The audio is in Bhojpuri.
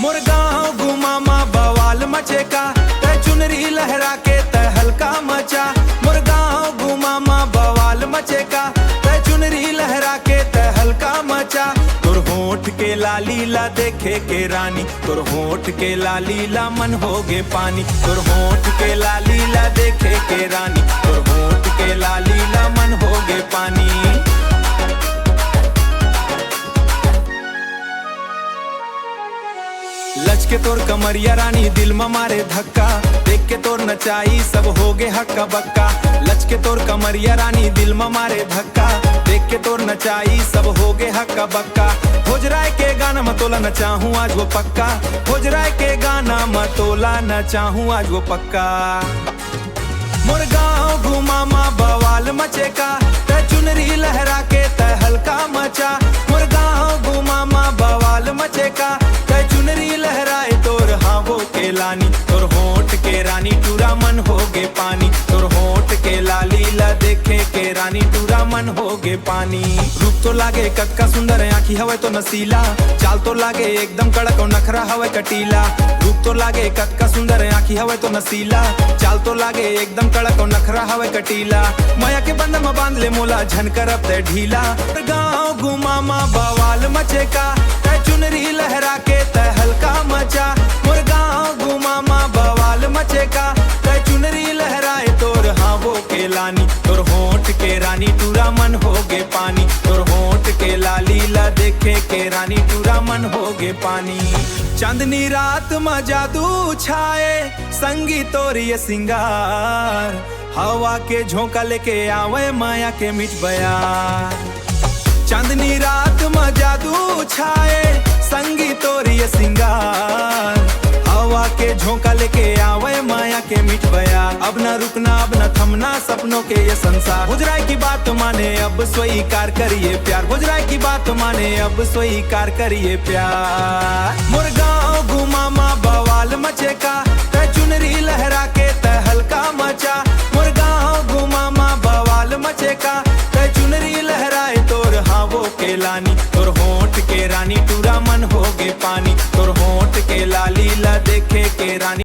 मोर गाँव घुमामा बवाल मचेका, तै चुनरी लहरा के तै हल्का मचा। मोर गाँव घुमामा बवाल मचेका, तै चुनरी लहरा के तै हल्का मचा। तोर होठ के लालीला देखे के रानी, तोर होठ के लालीला मन होगे पानी। तोर होठ के लालीला देखे के रानी, तोर होठ के लालीला मन होगे पानी। लच के तोर कमरिया रानी दिल में मारे धक्का, देख के तोर नचाई सब होगे हक्का बक्का। लच के तोर कमरिया रानी दिल में मारे धक्का, देख के तोर नचाई सब होगे हक्का बक्का। भोजराय के गाना में तोला नचाहूँ आज वो पक्का, भोजराय के गाना में तोला नचाहूँ आज वो पक्का। मोर गाँव घुमामा बवाल मचेका, तै चुनरी लहरा के तै हल्का मचा। मोर गाँव घुमामा बवाल मचेका, तै चुनरी लहराए तोर हावो के लानी। तोर होठ के रानी टूरा मन होगे पानी, तोर होठ के लालीला देखे के रानी टूरा मन होगे पानी। रूप तो लागे कक्का सुंदर आँखी हवे तो नसीला, चाल तो लागे एकदम कड़क और नखरा हवे कटीला। रूप तो लागे कक्का सुंदर आँखी हवे तो नसीला, चाल तो लागे एकदम कड़क और नखरा हवे कटीला। माया के बंधन में बांध ले मोला झन करब तै ढीला। गाँव घुमामा बवाल मचेका, तै चुनरी लहरा के तै हल्का मचा। मोर गाँव घुमामा बवाल मचेका, तै चुनरी लहराए तोर हावो के लानी। तोर होठ के रानी टूरा मन होगे पानी, तोर होठ के लालीला देखे के रानी टूरा मन होगे पानी। चांदनी रात में जादू छाए, संगी तोर ये सिंगार, हवा के झोंका लेके आवे माया के मिट बयार। चांदनी रात में जादू छाए, संगी तोर ये सिंगार, हवा के झोंका लेके आवे माया के मिट बयार। अब न रुकना अब न थमना सपनों के ये संसार, भोजराय की बात माने अब स्वीकार करिए प्यार। भोजराय की बात माने अब स्वीकार करिए प्यार। मोर गाँव घुमामा बवाल मचेका, तै चुनरी लहरा के तै हल्का मचा। मोर गाँव घुमामा बवाल मचेका, तै चुनरी लहराए तोर हावो के लानी। तोर होठ के रानी टूरा मन होगे पानी, तोर होठ के लालीला देखे के रानी।